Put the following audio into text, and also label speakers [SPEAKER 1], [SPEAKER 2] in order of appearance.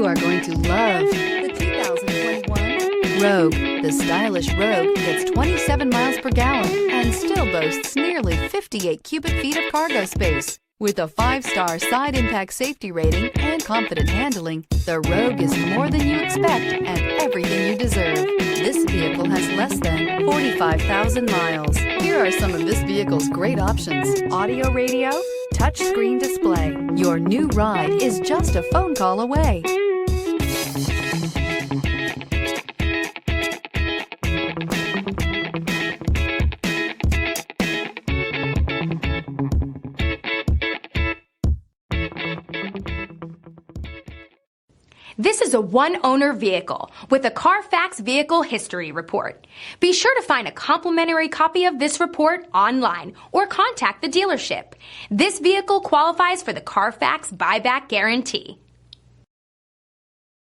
[SPEAKER 1] You are going to love the 2021 Rogue. The stylish Rogue gets 27 miles per gallon and still boasts nearly 58 cubic feet of cargo space. With a 5-star side impact safety rating and confident handling, the Rogue is more than you expect and everything you deserve. This vehicle has less than 45,000 miles. Here are some of this vehicle's great options: audio radio, touchscreen display. Your new ride is just a phone call away.
[SPEAKER 2] This is a one-owner vehicle with a Carfax Vehicle History Report. Be sure to find a complimentary copy of this report online or contact the dealership. This vehicle qualifies for the Carfax Buyback Guarantee.